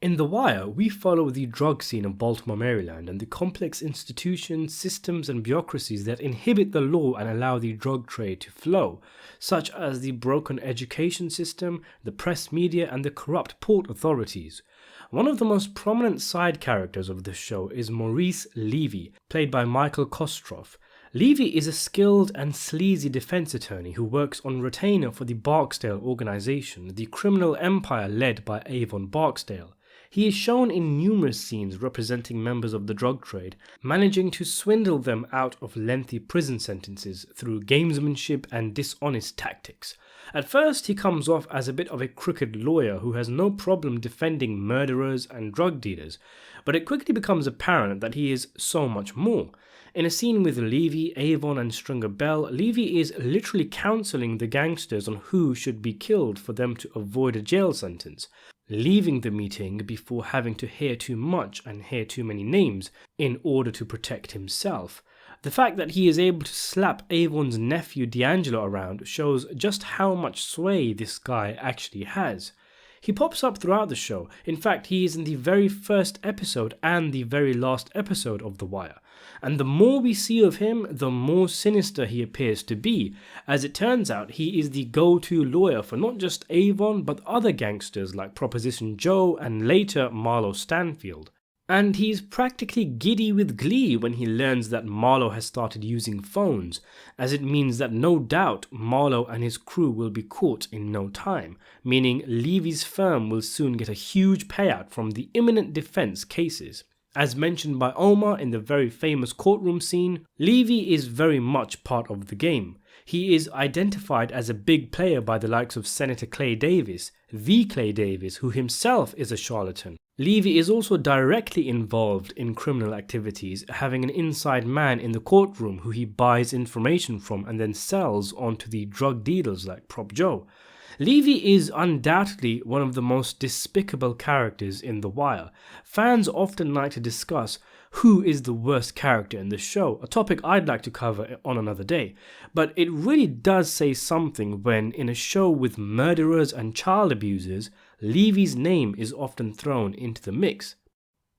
In The Wire, we follow the drug scene of Baltimore, Maryland, and the complex institutions, systems, and bureaucracies that inhibit the law and allow the drug trade to flow, such as the broken education system, the press media, and the corrupt port authorities. One of the most prominent side characters of this show is Maurice Levy, played by Michael Kostroff. Levy is a skilled and sleazy defense attorney who works on retainer for the Barksdale organization, the criminal empire led by Avon Barksdale. He is shown in numerous scenes representing members of the drug trade, managing to swindle them out of lengthy prison sentences through gamesmanship and dishonest tactics. At first, he comes off as a bit of a crooked lawyer who has no problem defending murderers and drug dealers, but it quickly becomes apparent that he is so much more. In a scene with Levy, Avon, and Stringer Bell, Levy is literally counseling the gangsters on who should be killed for them to avoid a jail sentence, leaving the meeting before having to hear too much and hear too many names in order to protect himself. The fact that he is able to slap Avon's nephew D'Angelo around shows just how much sway this guy actually has. He pops up throughout the show. In fact, he is in the very first episode and the very last episode of The Wire. And the more we see of him, the more sinister he appears to be. As it turns out, he is the go-to lawyer for not just Avon, but other gangsters like Proposition Joe and later Marlo Stanfield. And he's practically giddy with glee when he learns that Marlo has started using phones, as it means that no doubt Marlo and his crew will be caught in no time, meaning Levy's firm will soon get a huge payout from the imminent defense cases. As mentioned by Omar in the very famous courtroom scene, Levy is very much part of the game. He is identified as a big player by the likes of Senator Clay Davis, the Clay Davis, who himself is a charlatan. Levy is also directly involved in criminal activities, having an inside man in the courtroom who he buys information from and then sells onto the drug dealers like Prop Joe. Levy is undoubtedly one of the most despicable characters in The Wire. Fans often like to discuss who is the worst character in the show, a topic I'd like to cover on another day. But it really does say something when, in a show with murderers and child abusers, Levy's name is often thrown into the mix.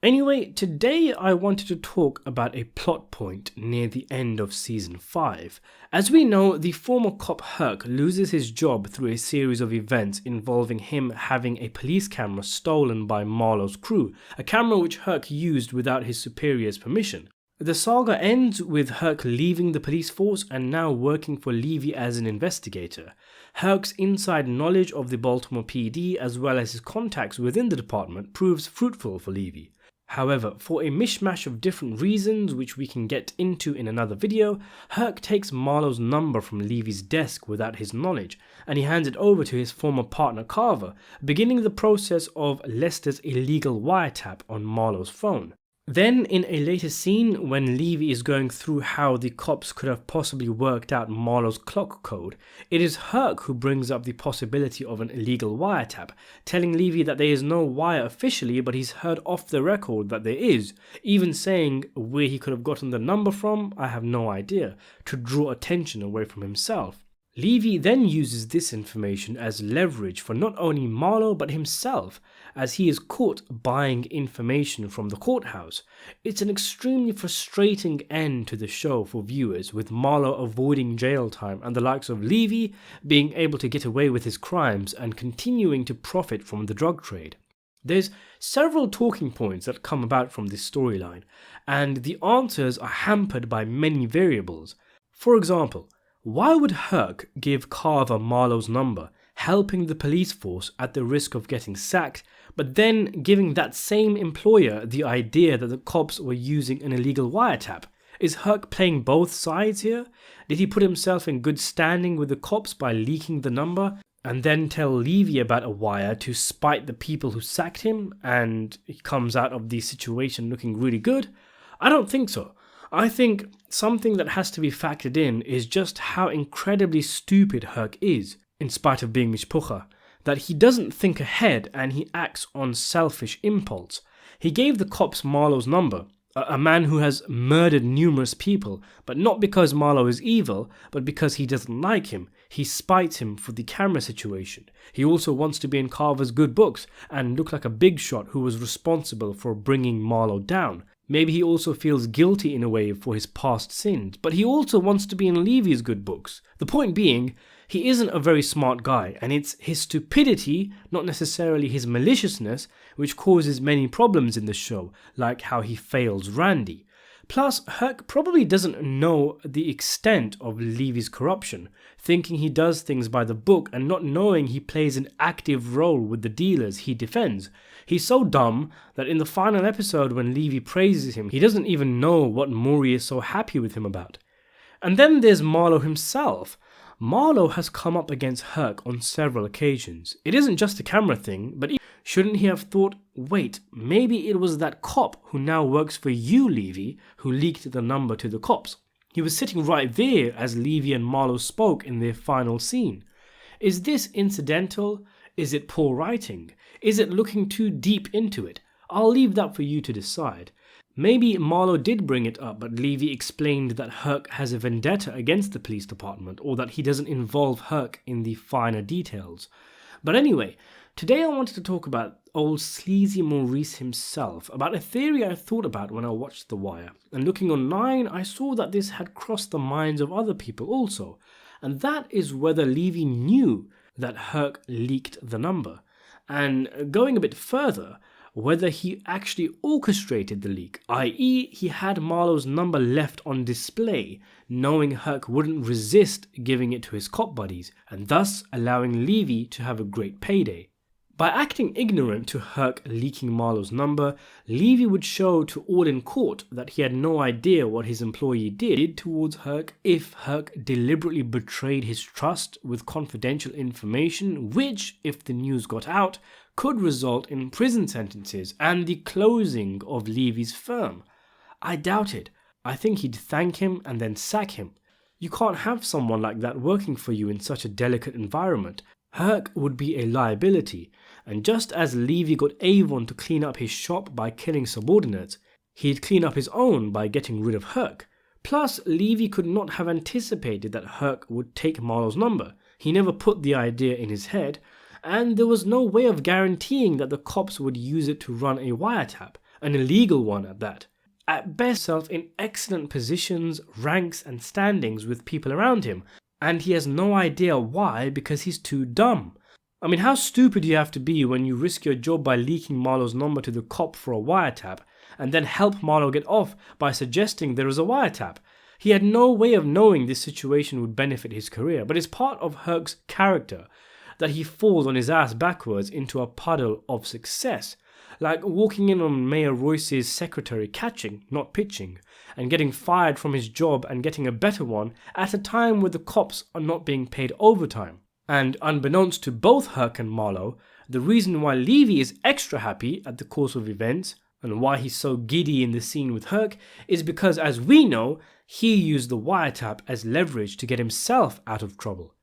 Anyway, today I wanted to talk about a plot point near the end of Season 5. As we know, the former cop Herc loses his job through a series of events involving him having a police camera stolen by Marlo's crew, a camera which Herc used without his superior's permission. The saga ends with Herc leaving the police force and now working for Levy as an investigator. Herc's inside knowledge of the Baltimore PD as well as his contacts within the department proves fruitful for Levy. However, for a mishmash of different reasons which we can get into in another video, Herc takes Marlo's number from Levy's desk without his knowledge, and he hands it over to his former partner Carver, beginning the process of Lester's illegal wiretap on Marlo's phone. Then, in a later scene, when Levy is going through how the cops could have possibly worked out Marlo's clock code, it is Herc who brings up the possibility of an illegal wiretap, telling Levy that there is no wire officially, but he's heard off the record that there is, even saying where he could have gotten the number from, I have no idea, to draw attention away from himself. Levy then uses this information as leverage for not only Marlo but himself, as he is caught buying information from the courthouse. It's an extremely frustrating end to the show for viewers, with Marlo avoiding jail time and the likes of Levy being able to get away with his crimes and continuing to profit from the drug trade. There's several talking points that come about from this storyline, and the answers are hampered by many variables. For example, why would Herc give Carver Marlo's number, helping the police force at the risk of getting sacked, but then giving that same employer the idea that the cops were using an illegal wiretap? Is Herc playing both sides here? Did he put himself in good standing with the cops by leaking the number, and then tell Levy about a wire to spite the people who sacked him, and he comes out of the situation looking really good? I don't think so. I think something that has to be factored in is just how incredibly stupid Herc is, in spite of being mishpucha, that he doesn't think ahead and he acts on selfish impulse. He gave the cops Marlo's number, A man who has murdered numerous people, but not because Marlo is evil, but because he doesn't like him. He spites him for the camera situation. He also wants to be in Carver's good books and look like a big shot who was responsible for bringing Marlo down. Maybe he also feels guilty in a way for his past sins, but he also wants to be in Levy's good books. The point being, he isn't a very smart guy, and it's his stupidity, not necessarily his maliciousness, which causes many problems in the show, like how he fails Randy. Plus, Herc probably doesn't know the extent of Levy's corruption, thinking he does things by the book and not knowing he plays an active role with the dealers he defends. He's so dumb that in the final episode when Levy praises him, he doesn't even know what Maury is so happy with him about. And then there's Marlo himself. Marlo has come up against Herc on several occasions. It isn't just a camera thing, but shouldn't he have thought, wait, maybe it was that cop who now works for you, Levy, who leaked the number to the cops? He was sitting right there as Levy and Marlo spoke in their final scene. Is this incidental? Is it poor writing? Is it looking too deep into it? I'll leave that for you to decide. Maybe Marlo did bring it up, but Levy explained that Herc has a vendetta against the police department, or that he doesn't involve Herc in the finer details. But anyway, today I wanted to talk about old sleazy Maurice himself, about a theory I thought about when I watched The Wire. And looking online, I saw that this had crossed the minds of other people also. And that is whether Levy knew that Herc leaked the number. And going a bit further, whether he actually orchestrated the leak, i.e. he had Marlo's number left on display, knowing Herc wouldn't resist giving it to his cop buddies, and thus allowing Levy to have a great payday. By acting ignorant to Herc leaking Marlo's number, Levy would show to all in court that he had no idea what his employee did towards Herc if Herc deliberately betrayed his trust with confidential information, which, if the news got out, could result in prison sentences and the closing of Levy's firm. I doubt it. I think he'd thank him and then sack him. You can't have someone like that working for you in such a delicate environment. Herc would be a liability, and just as Levy got Avon to clean up his shop by killing subordinates, he'd clean up his own by getting rid of Herc. Plus, Levy could not have anticipated that Herc would take Marlo's number. He never put the idea in his head, and there was no way of guaranteeing that the cops would use it to run a wiretap, an illegal one at that. At best, himself in excellent positions, ranks and standings with people around him, and he has no idea why because he's too dumb. I mean, how stupid do you have to be when you risk your job by leaking Marlo's number to the cop for a wiretap, and then help Marlo get off by suggesting there is a wiretap? He had no way of knowing this situation would benefit his career, but it's part of Herc's character that he falls on his ass backwards into a puddle of success, like walking in on Mayor Royce's secretary catching, not pitching, and getting fired from his job and getting a better one at a time where the cops are not being paid overtime. And unbeknownst to both Herc and Marlo, the reason why Levy is extra happy at the course of events and why he's so giddy in the scene with Herc is because, as we know, he used the wiretap as leverage to get himself out of trouble.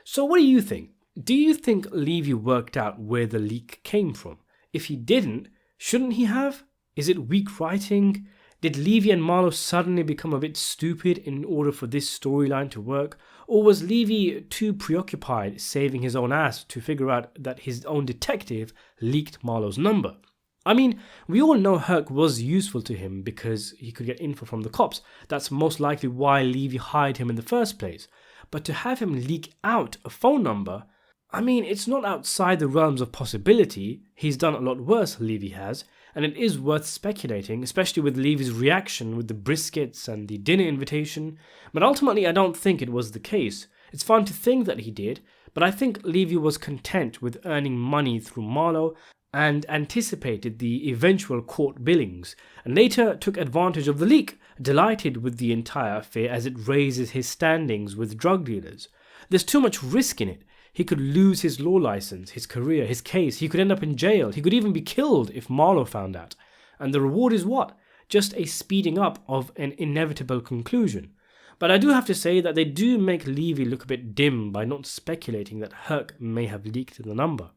So what do you think? Do you think Levy worked out where the leak came from? If he didn't, shouldn't he have? Is it weak writing? Did Levy and Marlo suddenly become a bit stupid in order for this storyline to work? Or was Levy too preoccupied saving his own ass to figure out that his own detective leaked Marlo's number? I mean, we all know Herc was useful to him because he could get info from the cops. That's most likely why Levy hired him in the first place. But to have him leak out a phone number, I mean, it's not outside the realms of possibility. He's done a lot worse, Levy has, and it is worth speculating, especially with Levy's reaction with the briskets and the dinner invitation. But ultimately, I don't think it was the case. It's fun to think that he did, but I think Levy was content with earning money through Marlo and anticipated the eventual court billings, and later took advantage of the leak, delighted with the entire affair as it raises his standings with drug dealers. There's too much risk in it. He could lose his law license, his career, his case. He could end up in jail. He could even be killed if Marlo found out. And the reward is what? Just a speeding up of an inevitable conclusion. But I do have to say that they do make Levy look a bit dim by not speculating that Herc may have leaked the number.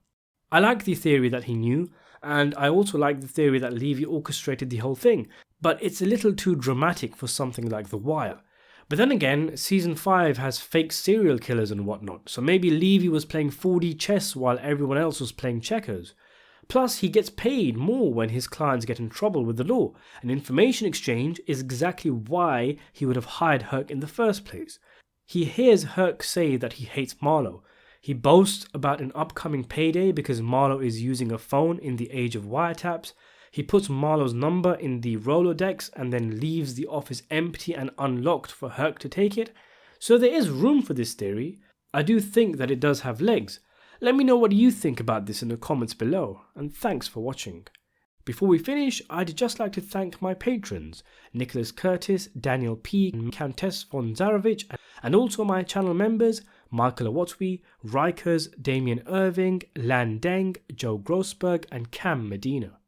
I like the theory that he knew, and I also like the theory that Levy orchestrated the whole thing. but it's a little too dramatic for something like The Wire. But then again, season 5 has fake serial killers and whatnot, so maybe Levy was playing 4D chess while everyone else was playing checkers. Plus, he gets paid more when his clients get in trouble with the law, and information exchange is exactly why he would have hired Herc in the first place. He hears Herc say that he hates Marlo. He boasts about an upcoming payday because Marlo is using a phone in the age of wiretaps. He puts Marlo's number in the Rolodex and then leaves the office empty and unlocked for Herc to take it. So there is room for this theory. I do think that it does have legs. Let me know what you think about this in the comments below, and thanks for watching. Before we finish, I'd just like to thank my patrons, Nicholas Curtis, Daniel P, and Countess von Zarovich, and also my channel members, Michael Awatwi, Rikers, Damien Irving, Lan Deng, Joe Grossberg, and Cam Medina.